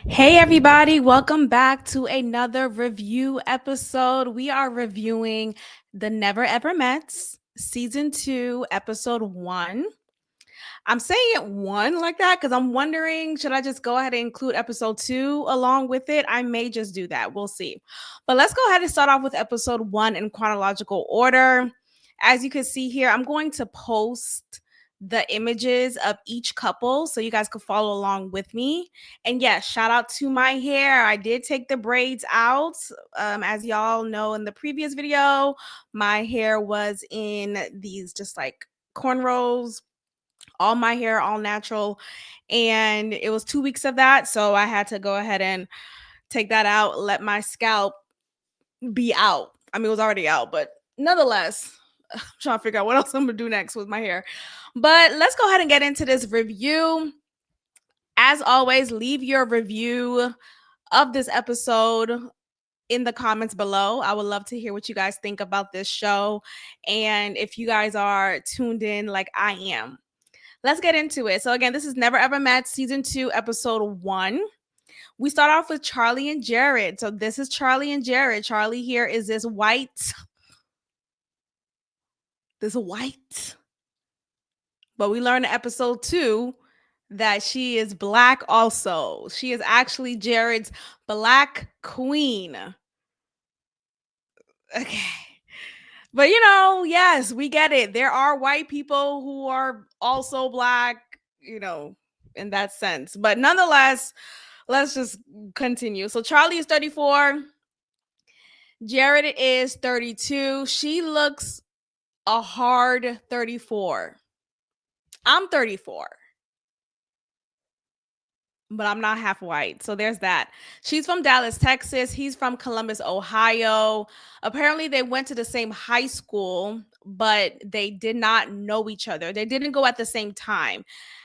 Hey, everybody, welcome back to another review episode. We are reviewing The Never Ever Mets, Season 2, Episode 1. I'm saying it 1 like that because I'm wondering, should I just go ahead and include Episode 2 along with it? I may just do that. We'll see. But let's go ahead and start off with Episode 1 in chronological order. As you can see here, I'm going to post the images of each couple so you guys can follow along with me. And yes, shout out to my hair. I did take the braids out. As y'all know in the previous video, my hair was in these just like cornrows, all my hair, all natural. And it was 2 weeks of that. So I had to go ahead and take that out, let my scalp be out. I mean, it was already out, but nonetheless, I'm trying to figure out what else I'm gonna do next with my hair. But let's go ahead and get into this review. As always, leave your review of this episode in the comments below. I would love to hear what you guys think about this show and if you guys are tuned in like I am. Let's get into it. So again, this is Never Ever Met Season 2, Episode 1. We start off with Charlie and Jared. So this is Charlie and Jared. Charlie here is this white. But we learn in Episode 2 that she is black also. She is actually Jared's black queen. Okay. But yes, we get it. There are white people who are also black, in that sense. But nonetheless, let's just continue. So Charlie is 34. Jared is 32. She looks a hard 34. I'm 34. But I'm not half white. So there's that. She's from Dallas, Texas. He's from Columbus, Ohio. Apparently, they went to the same high school, but they did not know each other. They didn't go at the same time.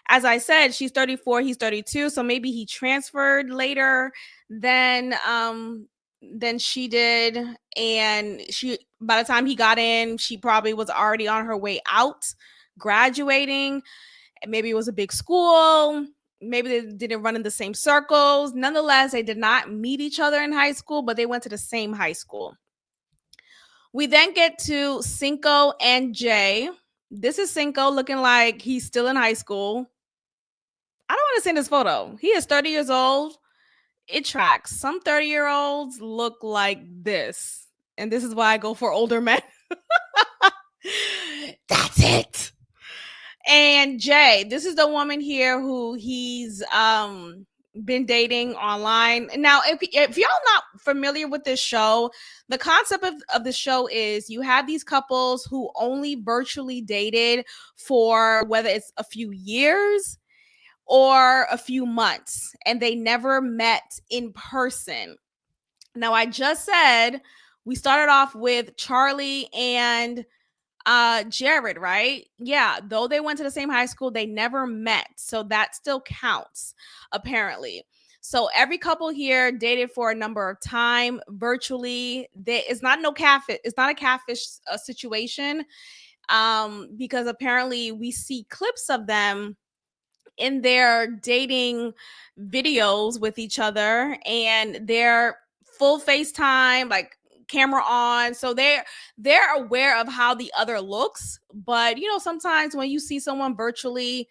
As I said, she's 34, he's 32. So maybe he transferred later than she did. And by the time he got in, she probably was already on her way out, graduating. Maybe it was a big school. Maybe they didn't run in the same circles. Nonetheless, they did not meet each other in high school, but they went to the same high school. We then get to Cinco and Jay. This is Cinco looking like he's still in high school. I don't want to send this photo. He is 30 years old. It tracks. Some 30-year-olds look like this. And this is why I go for older men. That's it. And Jay, this is the woman here who he's been dating online. Now, if y'all not familiar with this show, the concept of the show is you have these couples who only virtually dated for whether it's a few years or a few months, and they never met in person. Now, I just said we started off with Charlie and Jared, right? Yeah, though they went to the same high school, they never met. So that still counts, apparently. So every couple here dated for a number of time virtually. It's not a catfish situation. Because apparently we see clips of them in their dating videos with each other, and they're full FaceTime, like camera on, so they're aware of how the other looks. But sometimes when you see someone virtually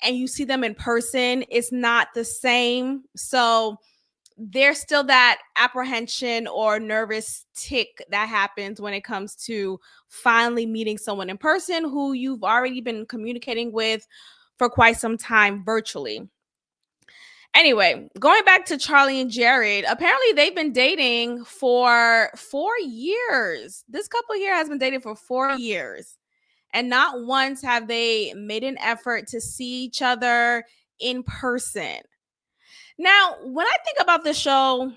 and you see them in person, it's not the same. So there's still that apprehension or nervous tick that happens when it comes to finally meeting someone in person who you've already been communicating with for quite some time virtually. Anyway, going back to Charlie and Jared, apparently they've been dating for 4 years. This couple here has been dating for 4 years. And not once have they made an effort to see each other in person. Now, when I think about this show,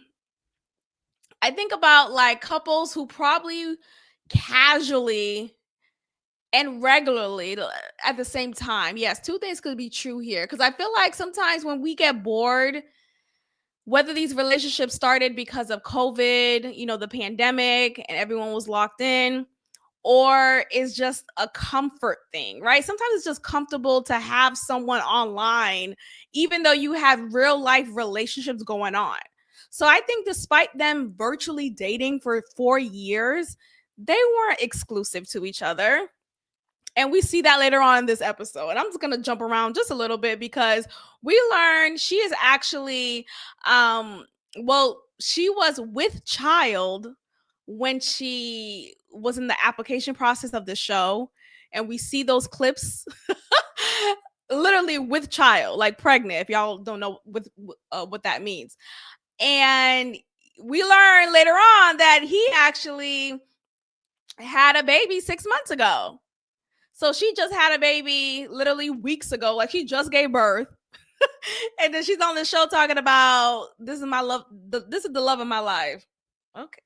I think about like couples who probably casually and regularly at the same time. Yes, two things could be true here, because I feel like sometimes when we get bored, whether these relationships started because of COVID, the pandemic, and everyone was locked in, or is just a comfort thing, right? Sometimes it's just comfortable to have someone online, even though you have real life relationships going on. So I think despite them virtually dating for 4 years, they weren't exclusive to each other. And we see that later on in this episode. And I'm just going to jump around just a little bit because we learn she is actually, she was with child when she was in the application process of the show. And we see those clips literally with child, like pregnant, if y'all don't know what that means. And we learn later on that he actually had a baby 6 months ago. So she just had a baby literally weeks ago. Like she just gave birth. And then she's on the show talking about this is my love. This is the love of my life. Okay.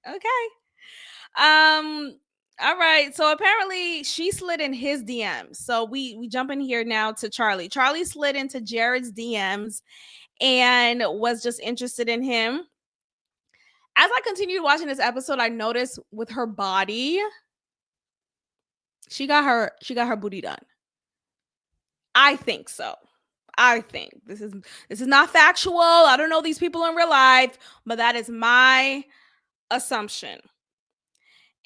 All right. So apparently she slid in his DMs. So we jump in here now to Charlie. Charlie slid into Jared's DMs and was just interested in him. As I continued watching this episode, I noticed with her body, she got her booty done. I think so. I think this is not factual. I don't know these people in real life, but that is my assumption.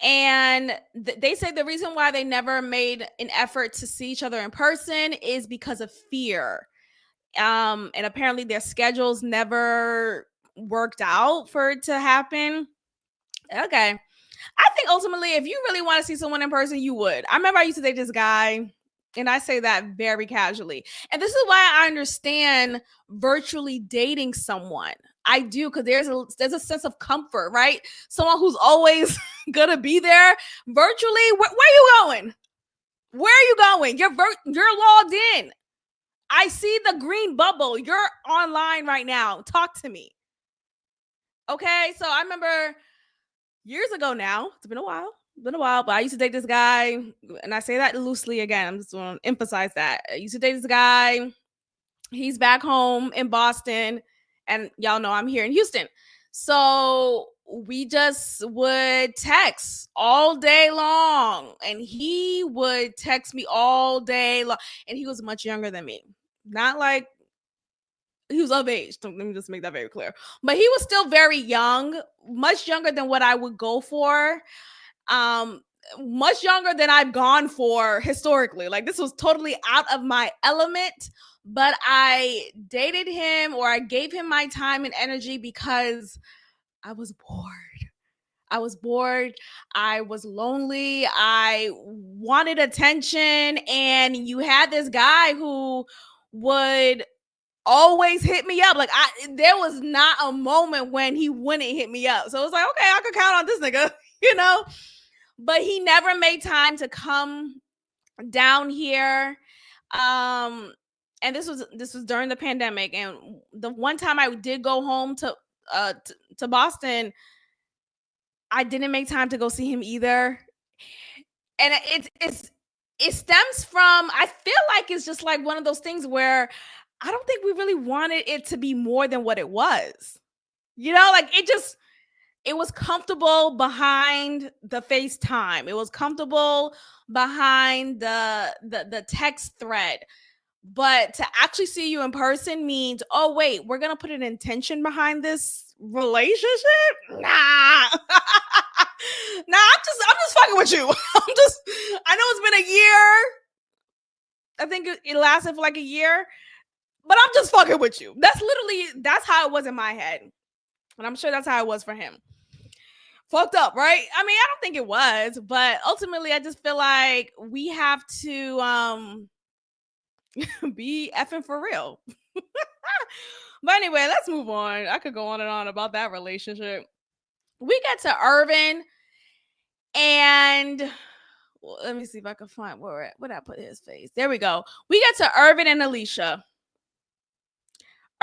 And they say the reason why they never made an effort to see each other in person is because of fear. And apparently their schedules never worked out for it to happen. Okay. I think ultimately, if you really want to see someone in person, you would. I remember I used to date this guy, and I say that very casually. And this is why I understand virtually dating someone. I do, because there's a sense of comfort, right? Someone who's always gonna be there virtually. Where are you going? Where are you going? You're logged in. I see the green bubble. You're online right now. Talk to me. Okay, so I remember years ago now, it's been a while, but I used to date this guy, and I say that loosely again. I'm just going to emphasize that. I used to date this guy. He's back home in Boston, and y'all know I'm here in Houston. So we just would text all day long, and he would text me all day long, and he was much younger than me. Not like he was of age. Let me just make that very clear. But he was still very young, much younger than what I would go for. Much younger than I've gone for historically. Like this was totally out of my element, but I dated him, or I gave him my time and energy because I was bored. I was bored. I was lonely. I wanted attention. And you had this guy who would always hit me up. Like there was not a moment when he wouldn't hit me up. So it was like, okay, I could count on this nigga, you know? But he never made time to come down here. And this was during the pandemic. And the one time I did go home to Boston, I didn't make time to go see him either. And it stems from, I feel like it's just like one of those things where I don't think we really wanted it to be more than what it was. You know, like it was comfortable behind the FaceTime. It was comfortable behind the text thread. But to actually see you in person means, oh wait, we're gonna put an intention behind this relationship? Nah. Nah, I'm just fucking with you. I know it's been a year. I think it lasted for like a year. But I'm just fucking with you. That's how it was in my head. And I'm sure that's how it was for him. Fucked up, right? I mean, I don't think it was, but ultimately I just feel like we have to be effing for real. But anyway, let's move on. I could go on and on about that relationship. We get to Irvin, and well, let me see if I can find where I put his face. There we go. We get to Irvin and Alicia.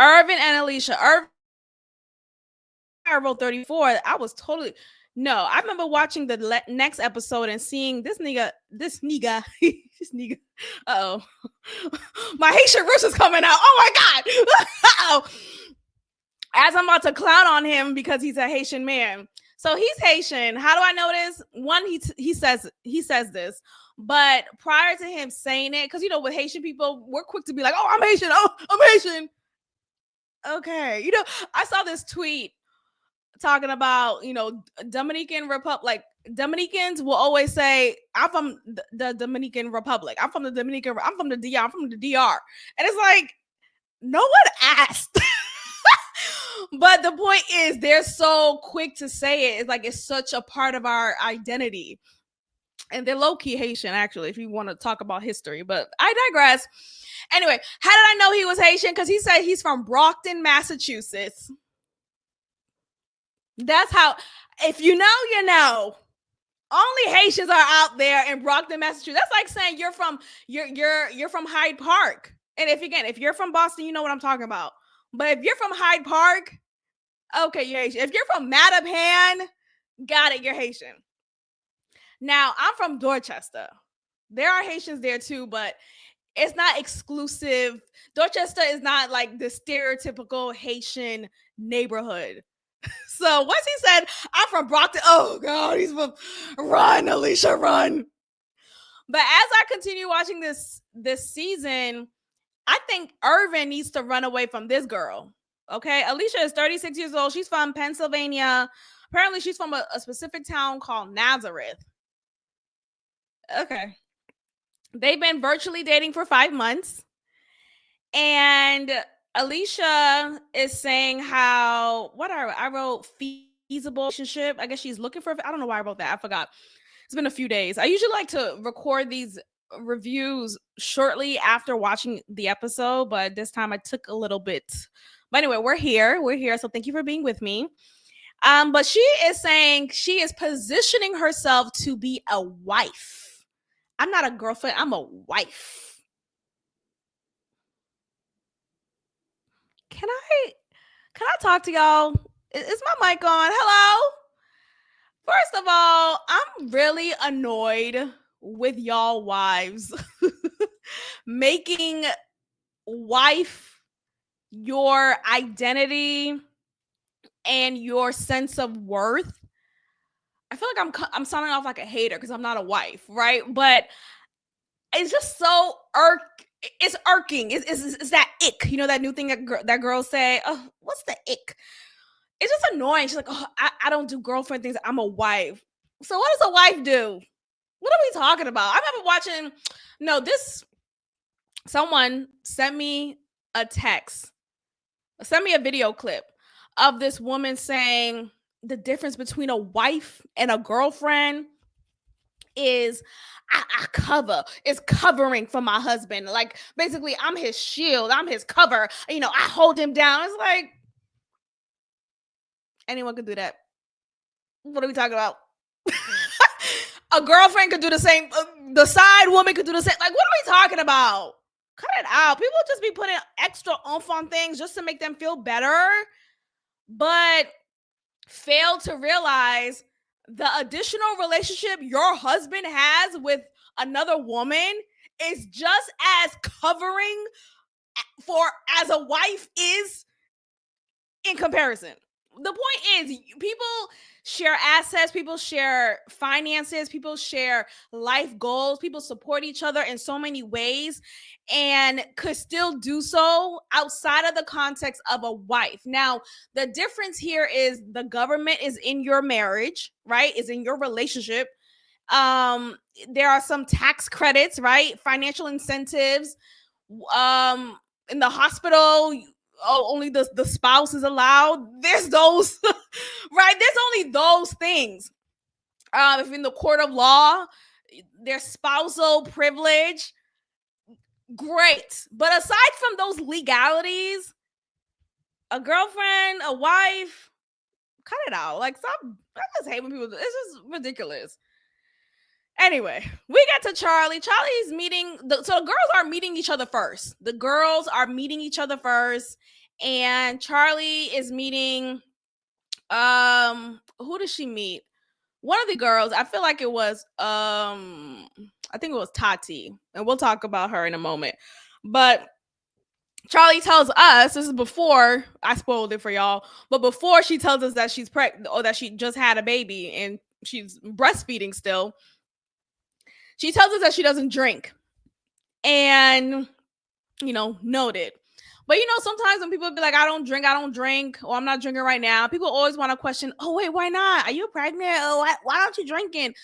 Irvin wrote 34. I was totally I remember watching the next episode and seeing this nigga. Uh-oh. My Haitian roots is coming out. Oh my God. Uh-oh. As I'm about to clown on him because he's a Haitian man. So he's Haitian. How do I know this? One, he says this, but prior to him saying it, because with Haitian people, we're quick to be like, "Oh, I'm Haitian. Oh, I'm Haitian." Okay, I saw this tweet talking about Dominican Republic. Like, Dominicans will always say, "I'm from the Dominican Republic. I'm from the Dominican. I'm from the DR. I'm from the DR." And it's like, no one asked. But the point is, they're so quick to say it. It's like it's such a part of our identity. And they're low-key Haitian, actually, if you want to talk about history. But I digress. Anyway, how did I know he was Haitian? Because he said he's from Brockton, Massachusetts. That's how, if you know, you know. Only Haitians are out there in Brockton, Massachusetts. That's like saying you're from Hyde Park. And if you're from Boston, you know what I'm talking about. But if you're from Hyde Park, okay, you're Haitian. If you're from Mattapan, got it, you're Haitian. Now, I'm from Dorchester. There are Haitians there too, but it's not exclusive. Dorchester is not like the stereotypical Haitian neighborhood. So once he said, "I'm from Brockton," oh God, he's from, run, Alicia, run. But as I continue watching this season, I think Irvin needs to run away from this girl. Okay, Alicia is 36 years old. She's from Pennsylvania. Apparently, she's from a specific town called Nazareth. Okay. They've been virtually dating for 5 months. And Alicia is saying how, I wrote feasible relationship. I guess she's looking for, I don't know why I wrote that. I forgot. It's been a few days. I usually like to record these reviews shortly after watching the episode, but this time I took a little bit. But anyway, we're here. So thank you for being with me. But she is saying she is positioning herself to be a wife. I'm not a girlfriend. I'm a wife. Can I talk to y'all? Is my mic on? Hello? First of all, I'm really annoyed with y'all wives making wife your identity and your sense of worth. I feel like I'm sounding off like a hater because I'm not a wife, right? But it's just so it's irking. It's that ick. You know that new thing that girls say, "Oh, what's the ick?" It's just annoying. She's like, "Oh, I don't do girlfriend things. I'm a wife." So what does a wife do? What are we talking about? I remember watching, someone sent me a text, sent me a video clip of this woman saying the difference between a wife and a girlfriend is I cover, is covering for my husband. Like, basically, I'm his shield, I'm his cover. I hold him down. It's like, anyone could do that. What are we talking about? A girlfriend could do the same. The side woman could do the same. Like, what are we talking about? Cut it out. People just be putting extra oomph on things just to make them feel better, but fail to realize the additional relationship your husband has with another woman is just as covering for as a wife is in comparison. The point is, people share assets, people share finances, people share life goals, people support each other in so many ways and could still do so outside of the context of a wife. Now, the difference here is the government is in your marriage, right? Is in your relationship. There are some tax credits, right? Financial incentives. In the hospital, only the spouse is allowed. There's those, right? There's only those things. If in the court of law, there's spousal privilege. Great. But aside from those legalities, a girlfriend, a wife, cut it out. Like, stop. I just hate when people. It's just ridiculous. Anyway, we get to Charlie. Charlie's meeting. So the girls are meeting each other first. And Charlie is meeting. Who does she meet? One of the girls. I feel like it was. I think it was Tati, and we'll talk about her in a moment. But Charlie tells us, this is before I spoiled it for y'all, but before she tells us that she's pregnant or that she just had a baby and she's breastfeeding still, she tells us that she doesn't drink. And, noted. But sometimes when people be like, I don't drink, or I'm not drinking right now, people always want to question, oh, wait, why not? Are you pregnant? Oh, why aren't you drinking?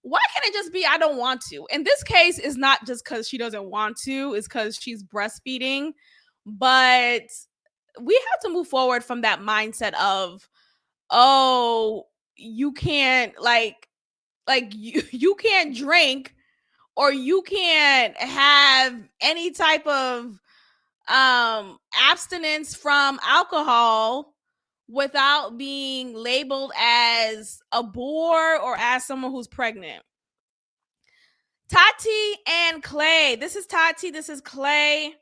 Why can't it just be I don't want to? In this case, it's not just because she doesn't want to, it's because she's breastfeeding. But we have to move forward from that mindset of, oh, you can't you can't drink, or you can't have any type of abstinence from alcohol without being labeled as a bore or as someone who's pregnant. Tati and Clay. This is Tati. This is Clay.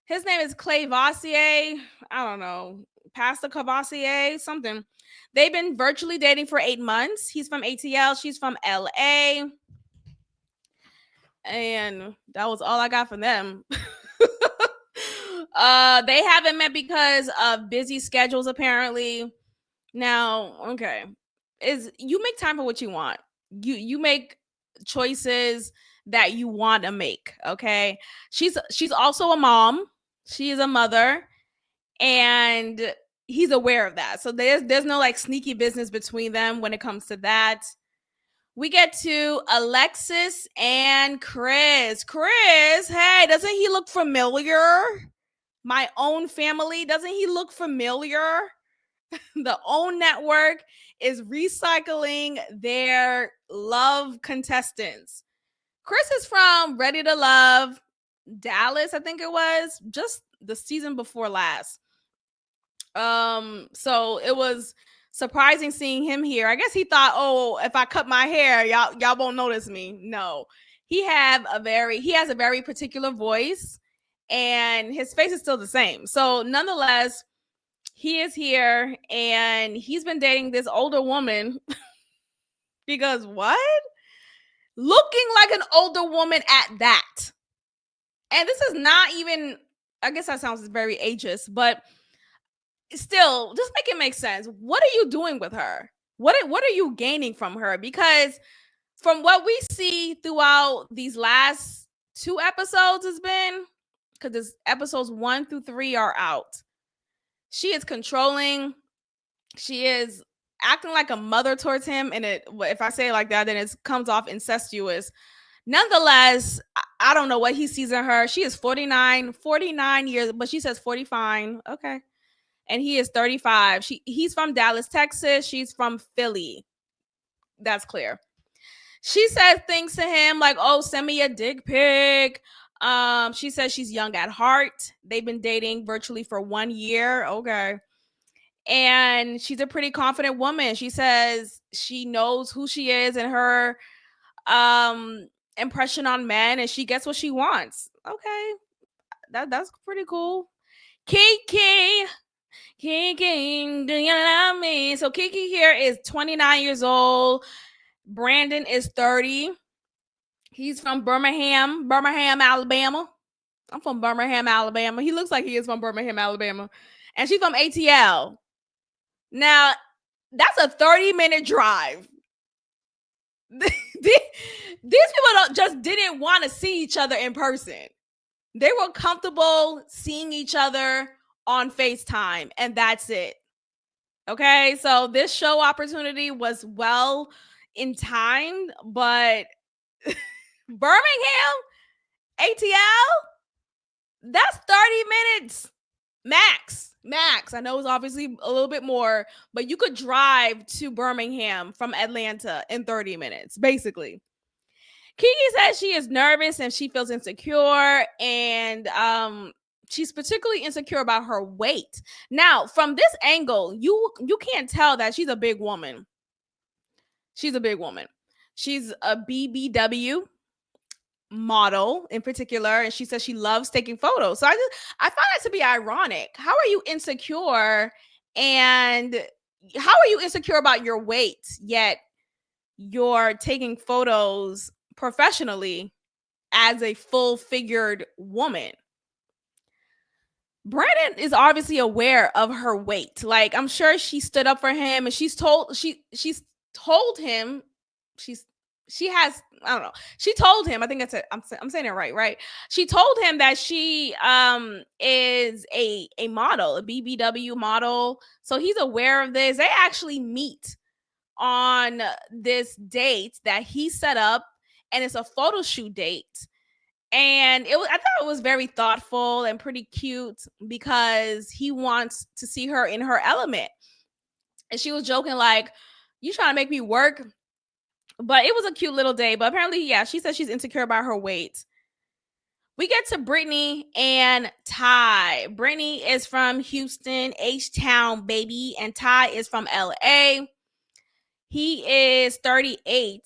His name is Clay Vassier. I don't know. Pastor Cavassier, something. They've been virtually dating for 8 months. He's from ATL. She's from LA. And that was all I got from them. They haven't met because of busy schedules, apparently. Now, okay, is you make time for what you want. You make choices that you want to make. Okay, she's also a mom. She is a mother, and he's aware of that. So there's no like sneaky business between them when it comes to that. We get to Alexis and Chris. Chris, hey, doesn't he look familiar? My Own Family, doesn't he look familiar? The OWN network is recycling their love contestants. Chris is from Ready to Love, Dallas, I think it was, just the season before last. So it was surprising seeing him here. I guess he thought, oh, if I cut my hair, y'all won't notice me. No. He has a very particular voice, and his face is still the same. So nonetheless, he is here, and he's been dating this older woman because what? Looking like an older woman at that. And this is not even, I guess that sounds very ageist, but still, just make it make sense. What are you doing with her? What are you gaining from her? Because from what we see throughout these last 2 episodes has been, because this episodes 1 through 3 are out, she is controlling. She is acting like a mother towards him, and if I say it like that, then it comes off incestuous. Nonetheless, I don't know what he sees in her. She is 49 years, but she says 45. Okay. And he is 35. He's from Dallas, Texas. She's from Philly. That's clear. She says things to him like, oh, send me a dick pic. She says she's young at heart. They've been dating virtually for 1 year. Okay. And she's a pretty confident woman. She says she knows who she is and her impression on men, and she gets what she wants. Okay. That's pretty cool. Kiki, do you love me? So Kiki here is 29 years old. Brandon is 30. He's from Birmingham, Alabama. I'm from Birmingham, Alabama. He looks like he is from Birmingham, Alabama. And she's from ATL. Now, that's a 30-minute drive. These people just didn't want to see each other in person. They were comfortable seeing each other on FaceTime, and that's it. Okay, so this show opportunity was well in time, but Birmingham, ATL, that's 30 minutes max. I know it's obviously a little bit more, but you could drive to Birmingham from Atlanta in 30 minutes, basically. Kiki says she is nervous and she feels insecure, and she's particularly insecure about her weight. Now, from this angle, you can't tell that she's a big woman. She's a big woman. She's a BBW model in particular, and she says she loves taking photos. So I find that to be ironic. How are you insecure, and how are you insecure about your weight, yet you're taking photos professionally as a full-figured woman? Brandon is obviously aware of her weight. Like, I'm sure she stood up for him, and she's told him she's she has I don't know. She told him, I think that's it. I'm saying it right? She told him that she is a model, a BBW model. So he's aware of this. They actually meet on this date that he set up, and it's a photo shoot date. And I thought it was very thoughtful and pretty cute because he wants to see her in her element. And she was joking like, "You trying to make me work?" But it was a cute little day. But apparently, yeah, she says she's insecure about her weight. We get to Brittany and Ty. Brittany is from Houston, H-Town, baby, and Ty is from LA. He is 38.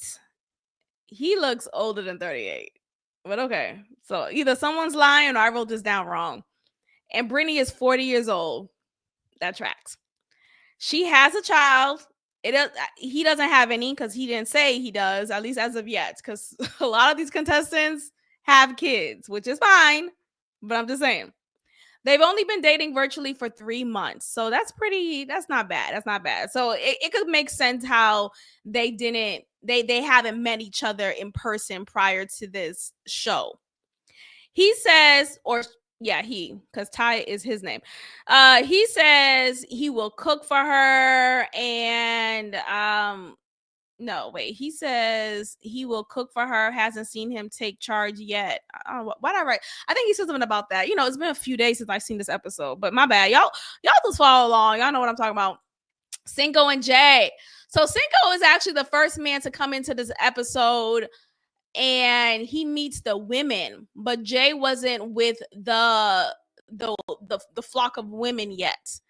He looks older than 38. But okay. So either someone's lying or I wrote this down wrong. And Brittany is 40 years old. That tracks. She has a child. He doesn't have any because he didn't say he does, at least as of yet. Because a lot of these contestants have kids, which is fine. But I'm just saying. They've only been dating virtually for 3 months. So that's not bad. That's not bad. So it could make sense how they haven't met each other in person prior to this show. He says, because Ty is his name. He says he will cook for her and he says he will cook for her. Hasn't seen him take charge yet. Why did I write? I think he said something about that. It's been a few days since I've seen this episode, but my bad. Y'all just follow along. Y'all know what I'm talking about. Cinco and Jay. So Cinco is actually the first man to come into this episode, and he meets the women, but Jay wasn't with the flock of women yet.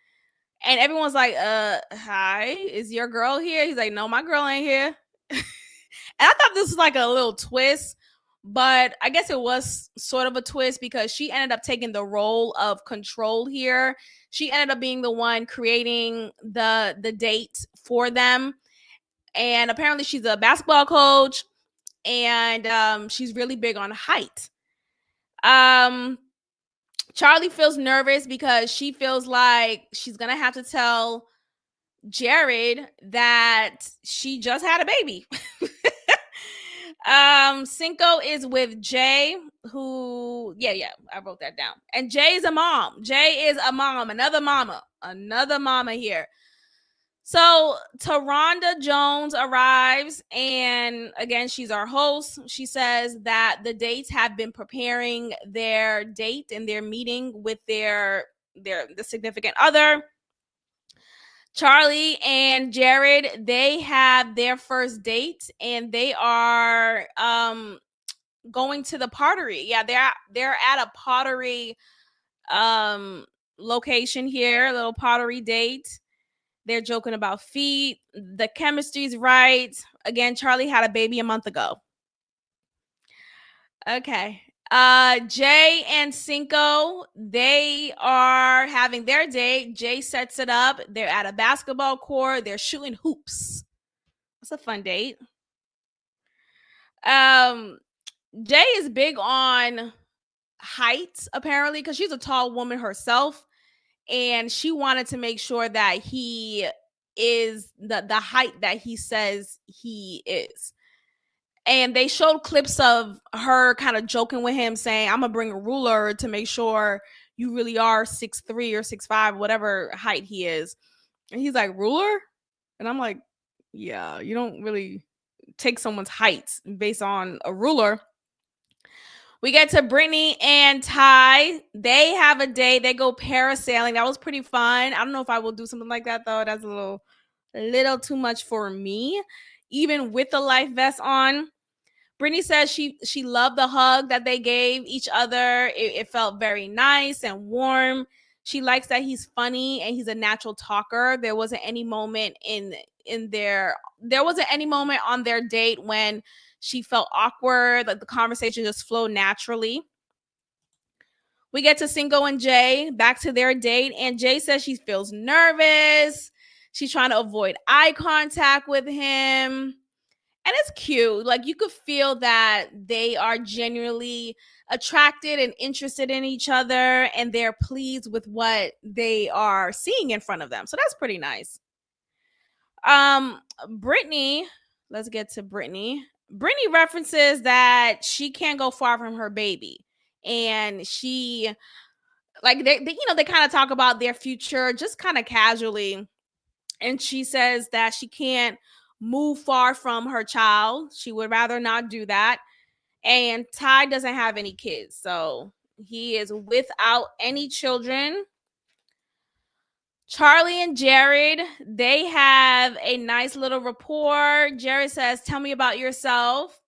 And everyone's like, hi, is your girl here? He's like, no, my girl ain't here. And I thought this was like a little twist, but I guess it was sort of a twist because she ended up taking the role of control here. She ended up being the one creating the date for them. And apparently she's a basketball coach, and she's really big on height. Charlie feels nervous because she feels like she's gonna have to tell Jared that she just had a baby. Cinco is with Jay, who I wrote that down. And Jay is a mom. Jay is a mom, another mama here. So Taronda Jones arrives, and again, she's our host. She says that the dates have been preparing their date and their meeting with the significant other. Charlie and Jared, they have their first date, and they are going to the pottery. Yeah, they're at a pottery location here, a little pottery date. They're joking about feet. The chemistry's right. Again, Charlie had a baby a month ago. Okay. Jay and Cinco, they are having their date. Jay sets it up. They're at a basketball court. They're shooting hoops. That's a fun date. Jay is big on height, apparently, because she's a tall woman herself. And she wanted to make sure that he is the height that he says he is. And they showed clips of her kind of joking with him, saying, I'm gonna bring a ruler to make sure you really are 6'3" or 6'5", whatever height he is. And he's like, ruler? And I'm like, yeah, you don't really take someone's height based on a ruler. We get to Brittany and Ty. They have a day. They go parasailing. That was pretty fun. I don't know if I will do something like that, though. That's a little too much for me, even with the life vest on. Brittany says she loved the hug that they gave each other. It felt very nice and warm. She likes that he's funny and he's a natural talker. There wasn't any moment there wasn't any moment on their date when she felt awkward. Like the conversation just flowed naturally. We get to Cinco and Jay, back to their date, and Jay says she feels nervous. She's trying to avoid eye contact with him. And it's cute. Like you could feel that they are genuinely attracted and interested in each other, and they're pleased with what they are seeing in front of them. So that's pretty nice. Brittany, let's get to Brittany. Brittany references that she can't go far from her baby. And she like they kind of talk about their future just kind of casually. And she says that she can't move far from her child. She would rather not do that. And Ty doesn't have any kids. So he is without any children. Charlie and Jared, they have a nice little rapport. Jared says, "Tell me about yourself."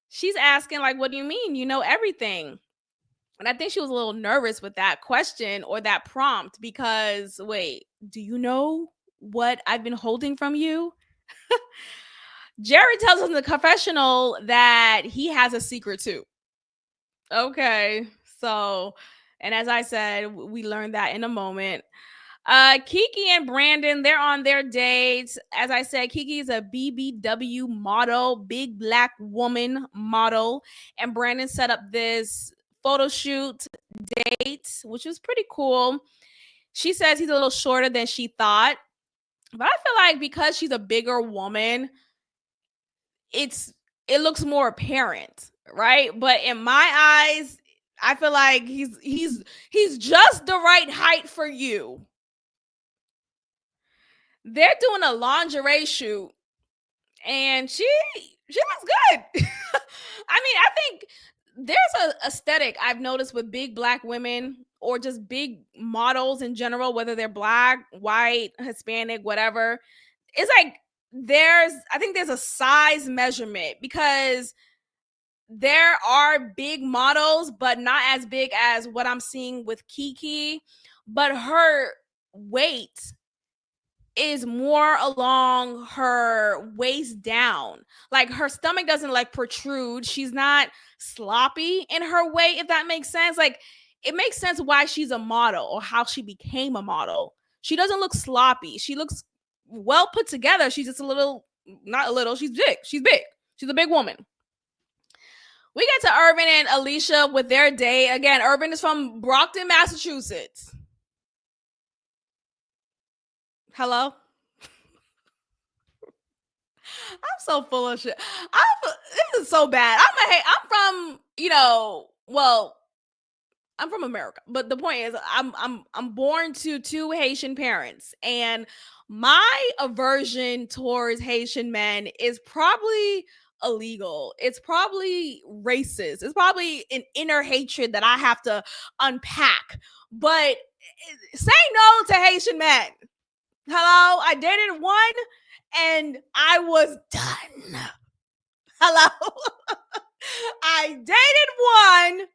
She's asking, like, "What do you mean? You know everything." And I think she was a little nervous with that question or that prompt because, wait, do you know what I've been holding from you? Jared tells us in the confessional that he has a secret too. Okay. So, and as I said, we learned that in a moment. Kiki and Brandon, they're on their dates. As I said, Kiki is a BBW model, big black woman model, and Brandon set up this photo shoot date, which was pretty cool. She says he's a little shorter than she thought, but I feel like because she's a bigger woman, it looks more apparent, right? But in my eyes, I feel like he's just the right height for you. They're doing a lingerie shoot, and she looks good. I mean, I think there's a aesthetic I've noticed with big black women or just big models in general, whether they're black, white, Hispanic, whatever. It's like I think there's a size measurement because there are big models, but not as big as what I'm seeing with Kiki. But her weight is more along her waist down. Like her stomach doesn't like protrude. She's not sloppy in her weight, if that makes sense. Like it makes sense why she's a model or how she became a model. She doesn't look sloppy. She looks well put together. She's just not a little, she's big. She's big. She's a big woman. We get to Irvin and Alicia with their date. Again, Irvin is from Brockton, Massachusetts. Hello? I'm so full of shit. This is so bad. I'm from, well, I'm from America, but the point is, I'm born to two Haitian parents, and my aversion towards Haitian men is probably illegal. It's probably racist. It's probably an inner hatred that I have to unpack. But say no to Haitian men. Hello, I dated one, and I was done. Hello, I dated one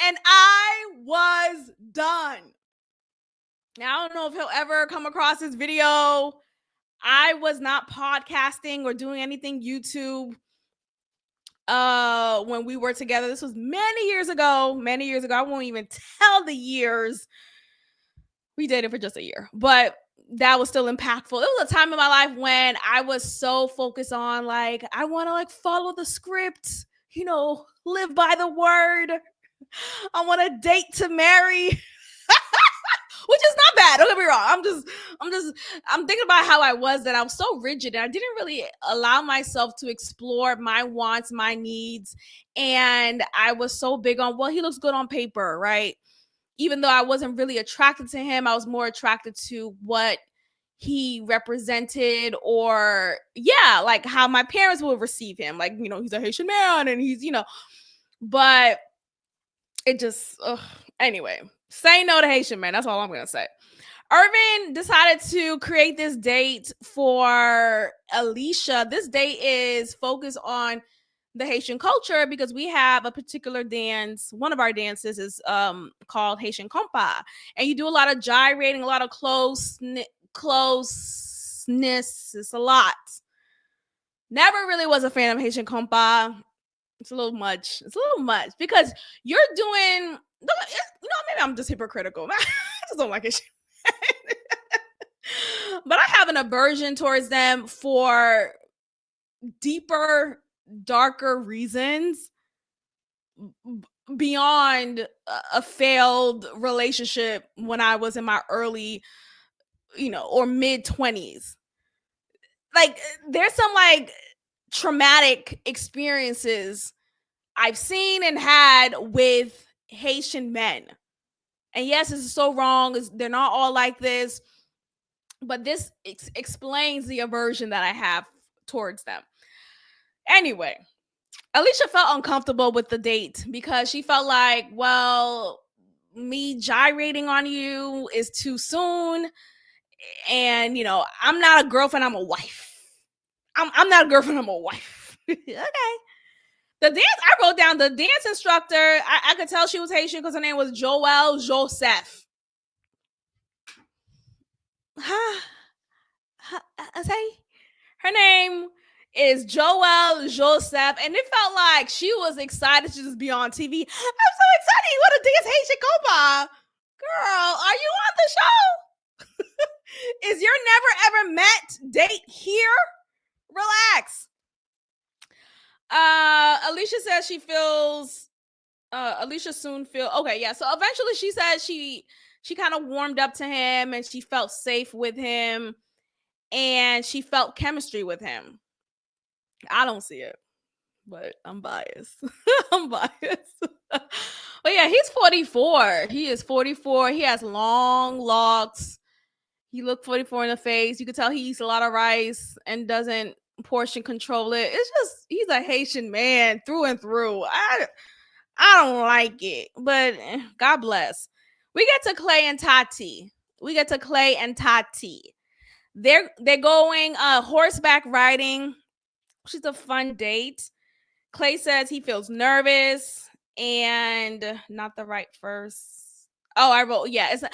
and I was done. Now, I don't know if he'll ever come across this video. I was not podcasting or doing anything YouTube when we were together. This was many years ago. I won't even tell the years. We dated for just a year, but that was still impactful. It was a time in my life when I was so focused on like I want to like follow the script, live by the word. I want to date to marry, which is not bad. Don't get me wrong. I'm thinking about how I was that I was so rigid and I didn't really allow myself to explore my wants, my needs. And I was so big on, well, he looks good on paper, right? Even though I wasn't really attracted to him, I was more attracted to what he represented or like how my parents would receive him. Like, he's a Haitian man and he's, but it just, anyway, say no to Haitian man. That's all I'm going to say. Irvin decided to create this date for Alicia. This date is focused on the Haitian culture because we have a particular dance. One of our dances is called Haitian compa. And you do a lot of gyrating, a lot of closeness. It's a lot. Never really was a fan of Haitian compa. It's a little much because you're doing, maybe I'm just hypocritical. I just don't like it. But I have an aversion towards them for deeper, darker reasons beyond a failed relationship when I was in my early, or mid 20s. Like, there's some like traumatic experiences I've seen and had with Haitian men. And yes, this is so wrong. They're not all like this, but this explains the aversion that I have towards them. Anyway, Alicia felt uncomfortable with the date because she felt like, well, me gyrating on you is too soon. And, I'm not a girlfriend, I'm a wife. I'm not a girlfriend, I'm a wife. Okay. The dance, I wrote down the dance instructor. I could tell she was Haitian because her name was Joelle Joseph. Say her name is Joelle Joseph, and it felt like she was excited to just be on TV. I'm so excited! What a dance Haitian Copa, girl! Are you on the show? Is your never ever met date here? Relax. Alicia says she feels. Alicia soon feel okay. Yeah. So eventually, she said she kind of warmed up to him and she felt safe with him and she felt chemistry with him. I don't see it, but I'm biased. I'm biased. But yeah, he's 44. He is 44. He has long locks. He looked 44 in the face. You could tell he eats a lot of rice and doesn't portion control it. It's just he's a Haitian man through and through. I don't like it, but God bless. We get to Clay and Tati. They're going horseback riding. She's a fun date. Clay says he feels nervous and not the right first. Oh, I wrote, yeah. It's a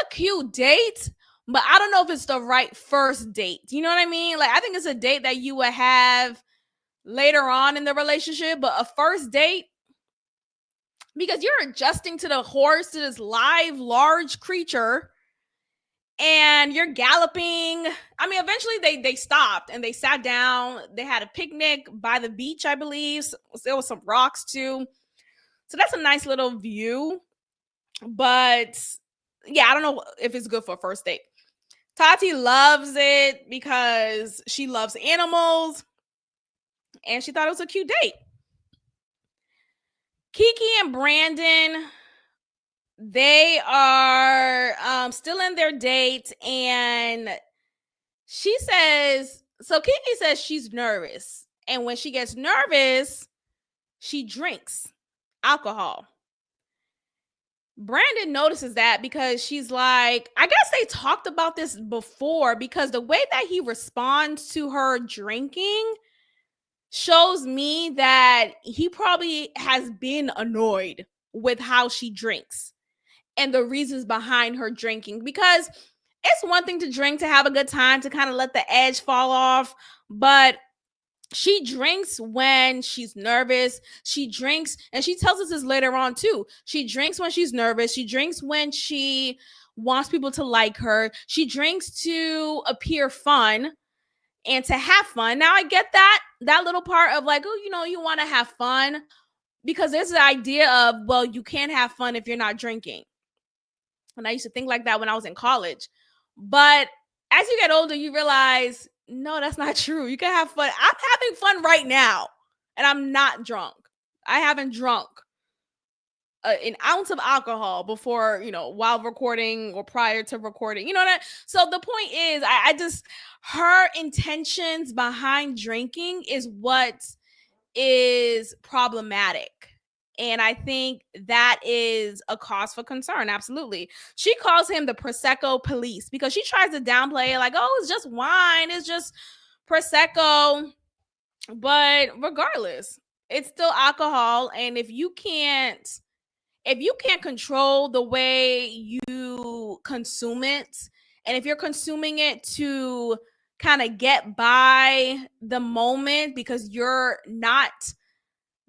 cute date, but I don't know if it's the right first date. You know what I mean? Like, I think it's a date that you would have later on in the relationship, but a first date, because you're adjusting to the horse, to this live, large creature, and you're galloping. I mean, eventually they stopped and they sat down. They had a picnic by the beach, I believe. So there was some rocks too. So that's a nice little view. But yeah, I don't know if it's good for a first date. Tati loves it because she loves animals and she thought it was a cute date. Kiki and Brandon, they are still in their date, and she says, so Kiki says she's nervous, and when she gets nervous, she drinks alcohol. Brandon notices that because she's like, I guess they talked about this before, because the way that he responds to her drinking shows me that he probably has been annoyed with how she drinks and the reasons behind her drinking. Because it's one thing to drink to have a good time, to kind of let the edge fall off, but she drinks when she's nervous. She drinks, and she tells us this later on too. She drinks when she's nervous. She drinks when she wants people to like her. She drinks to appear fun and to have fun. Now I get that little part of like, oh, you want to have fun, because there's the idea of, well, you can't have fun if you're not drinking. And I used to think like that when I was in college. But as you get older, you realize, no, that's not true. You can have fun. I'm having fun right now, and I'm not drunk. I haven't drunk an ounce of alcohol before, while recording or prior to recording. You know that. So the point is, I just, her intentions behind drinking is what is problematic. And I think that is a cause for concern. Absolutely. She calls him the Prosecco police because she tries to downplay it like, oh, it's just wine. It's just Prosecco. But regardless, it's still alcohol. And if you can't control the way you consume it, and if you're consuming it to kind of get by the moment because you're not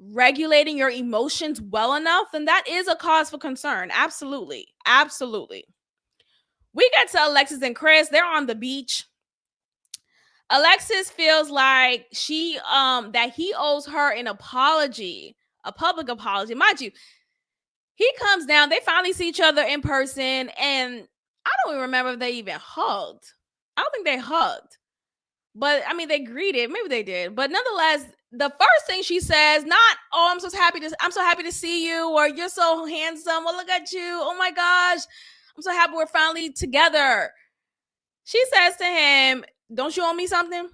regulating your emotions well enough, then that is a cause for concern. Absolutely. Absolutely. We get to Alexis and Chris. They're on the beach. Alexis feels like she that he owes her an apology, a public apology. Mind you, he comes down, they finally see each other in person, and I don't even remember if they even hugged. I don't think they hugged. But I mean, they greeted. Maybe they did. But nonetheless, the first thing she says, not, "Oh, I'm so happy to see you," or "You're so handsome. Well, look at you. Oh my gosh. I'm so happy we're finally together." She says to him, "Don't you owe me something?"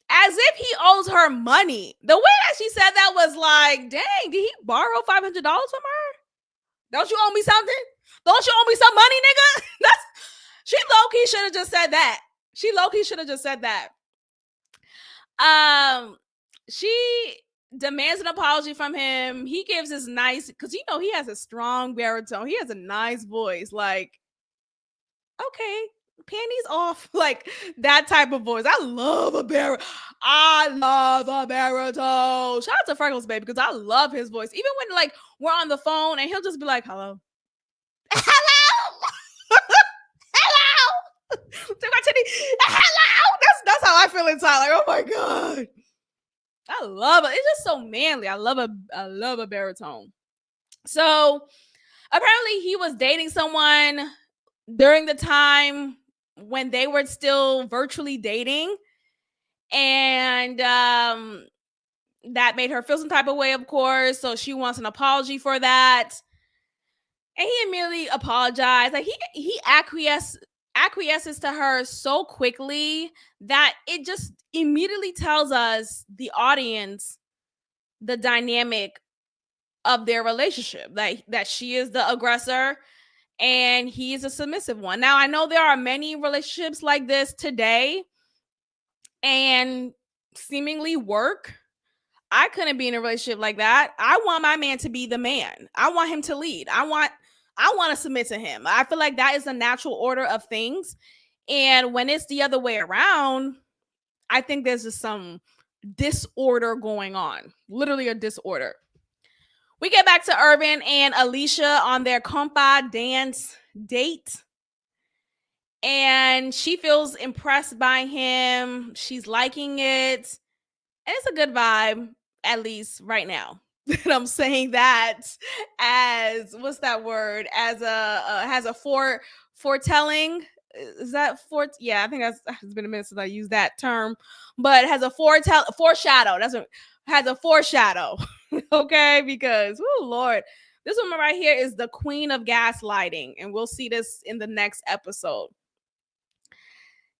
As if he owes her money. The way that she said that was like, dang, did he borrow $500 from her? Don't you owe me something? Don't you owe me some money, nigga? She low-key should have just said that. She low-key should have just said that. She demands an apology from him. He gives his nice, because you know he has a strong baritone. He has a nice voice. Like, okay, panties off, like that type of voice. I love a baritone. Shout out to Freckles, baby, because I love his voice. Even when like we're on the phone and he'll just be like, "Hello, hello, hello, hello." That's how I feel inside. Like, oh my god, I love it. It's just so manly. I love a baritone. So apparently he was dating someone during the time when they were still virtually dating, and that made her feel some type of way, of course. So she wants an apology for that, and he immediately apologized. Like he acquiesces to her so quickly that it just immediately tells us, the audience, the dynamic of their relationship, that she is the aggressor and he is a submissive one. Now, I know there are many relationships like this today and seemingly work. I couldn't be in a relationship like that. I want my man to be the man. I want him to lead. I want to submit to him. I feel like that is the natural order of things. And when it's the other way around, I think there's just some disorder going on. Literally a disorder. We get back to Irvin and Alicia on their compa dance date. And she feels impressed by him. She's liking it. And it's a good vibe, at least right now. And I'm saying that as, what's that word? As has a foretelling. Is that yeah, I think it's been a minute since I used that term. But it has a foreshadow. That's what has a foreshadow. Okay, because oh Lord, this woman right here is the queen of gaslighting, and we'll see this in the next episode.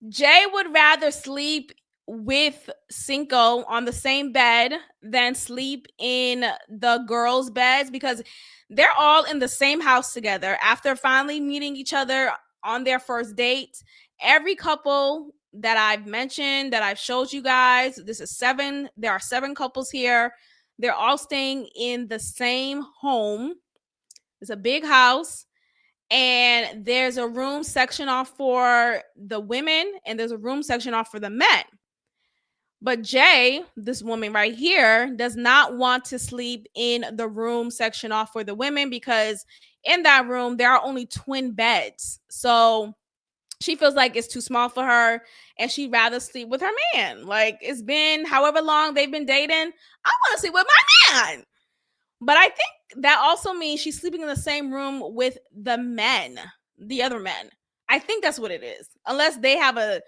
Jay would rather sleep with Cinco on the same bed than sleep in the girls' beds, because they're all in the same house together after finally meeting each other on their first date. Every couple that I've mentioned, that I've showed you guys, this is 7. There are 7 couples here. They're all staying in the same home. It's a big house. And there's a room section off for the women, and there's a room section off for the men. But Jay, this woman right here, does not want to sleep in the room section off for the women, because in that room, there are only twin beds. So she feels like it's too small for her, and she'd rather sleep with her man. Like, it's been however long they've been dating. I want to sleep with my man. But I think that also means she's sleeping in the same room with the men, the other men. I think that's what it is. Unless they have a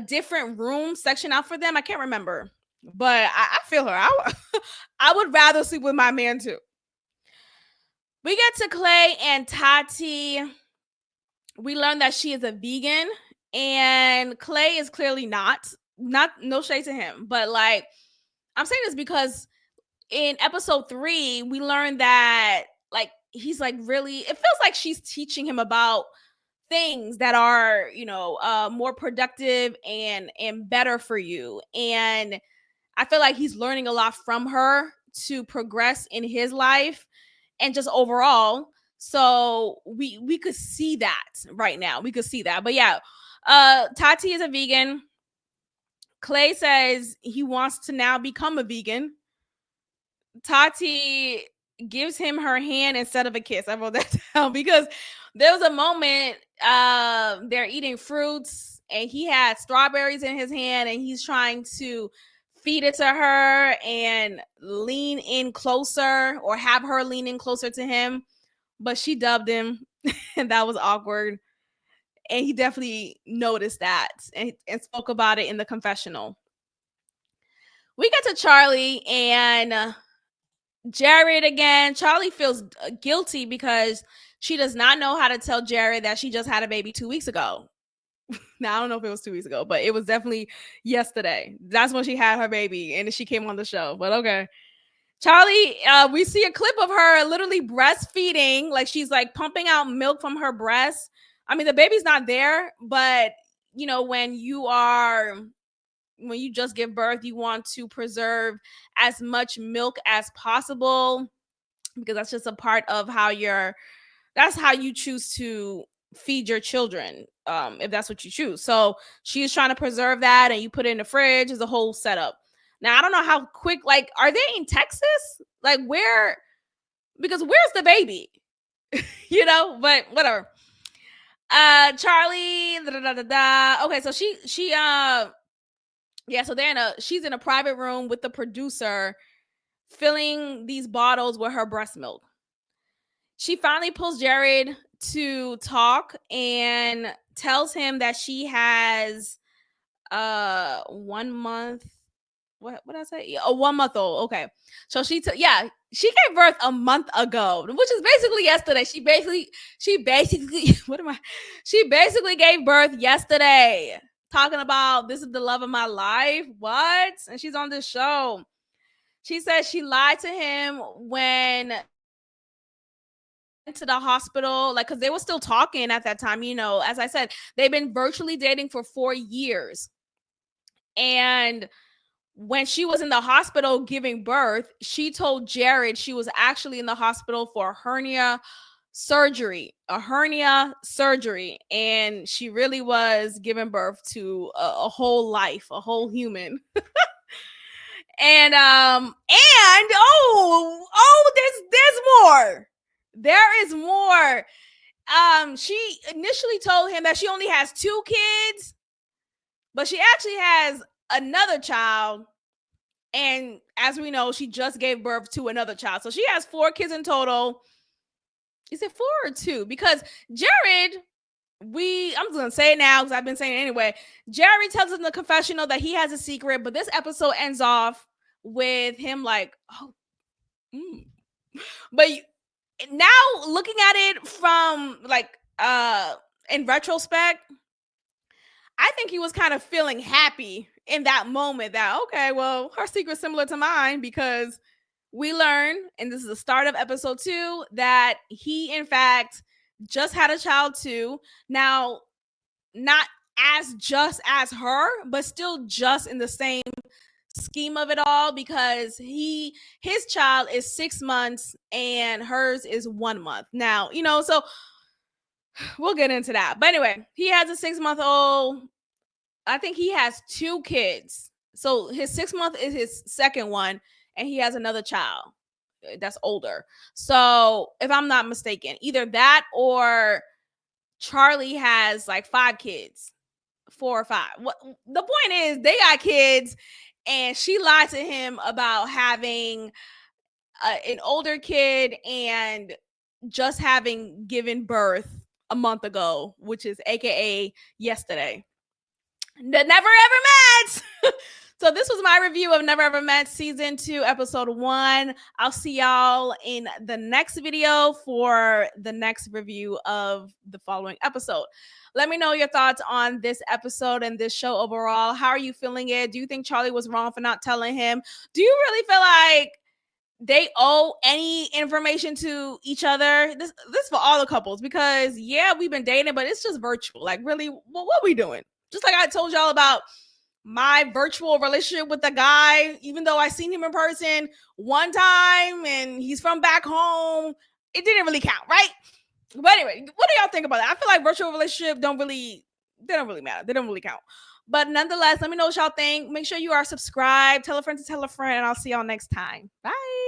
different room section out for them. I can't remember. But I feel her. I would rather sleep with my man too. We get to Clay and Tati. We learn that she is a vegan, and Clay is clearly not. No shade to him. But like, I'm saying this because in episode 3, we learned that like he's like really, it feels like she's teaching him about things that are, more productive and better for you. And I feel like he's learning a lot from her to progress in his life and just overall. So we could see that right now. We could see that. But yeah, Tati is a vegan. Clay says he wants to now become a vegan. Tati gives him her hand instead of a kiss. I wrote that down because there was a moment they're eating fruits and he had strawberries in his hand, and he's trying to feed it to her and lean in closer, or have her lean in closer to him, but she dubbed him, and that was awkward. And he definitely noticed that, and spoke about it in the confessional. We get to Charlie and Jared again. Charlie feels guilty because she does not know how to tell Jared that she just had a baby 2 weeks ago. Now, I don't know if it was 2 weeks ago, but it was definitely yesterday. That's when she had her baby, and she came on the show. But okay. Charlie, we see a clip of her literally breastfeeding, like she's like pumping out milk from her breast. I mean, the baby's not there, but you know, when you just give birth, you want to preserve as much milk as possible, because that's just a part of that's how you choose to feed your children, if that's what you choose. So she's trying to preserve that, and you put it in the fridge. Is a whole setup. Now, I don't know how quick, like, are they in Texas? Like, where? Because where's the baby? But whatever. Charlie, da, da, da, da. Okay, so so she's in a private room with the producer, filling these bottles with her breast milk. She finally pulls Jared to talk and tells him that she has 1 month. What did I say? A 1 month old. Okay. So she gave birth a month ago, which is basically yesterday. She basically she basically gave birth yesterday, talking about this is the love of my life. What? And she's on this show. She says she lied to him when to the hospital, like, because they were still talking at that time. As I said, they've been virtually dating for 4 years. And when she was in the hospital giving birth, she told Jared she was actually in the hospital for a hernia surgery, and she really was giving birth to a whole life, a whole human. And there's more. There is more. She initially told him that she only has 2 kids, but she actually has another child. And as we know, she just gave birth to another child. So she has 4 kids in total. Is it 4 or 2? Because Jared, I'm just going to say it now because I've been saying it anyway. Jared tells us in the confessional that he has a secret, but this episode ends off with him like, oh, But now looking at it from like in retrospect, I think he was kind of feeling happy in that moment that, okay, well, her secret's similar to mine, because we learn, and this is the start of episode 2, that he in fact just had a child too. Now, not as just as her, but still just in the same scheme of it all, because his child is 6 months and hers is 1 month. Now, so we'll get into that. But anyway, he has a 6-month-old. I think he has 2 kids. So his 6-month is his second one, and he has another child that's older. So if I'm not mistaken, either that or Charlie has like 5 kids, 4 or 5. The point is, they got kids, and she lied to him about having an older kid and just having given birth a month ago, which is AKA yesterday. Never Ever Met. So this was my review of Never Ever Met season 2, episode 1. I'll see y'all in the next video for the next review of the following episode. Let me know your thoughts on this episode and this show overall. How are you feeling it? Do you think Charlie was wrong for not telling him? Do you really feel like they owe any information to each other? This for all the couples, because we've been dating, but it's just virtual. Like, really, what are we doing? Just like I told y'all about my virtual relationship with the guy, even though I seen him in person one time and he's from back home, it didn't really count, right? But anyway, what do y'all think about that? I feel like virtual relationships don't really matter. They don't really count. But nonetheless, let me know what y'all think. Make sure you are subscribed. Tell a friend to tell a friend, and I'll see y'all next time. Bye.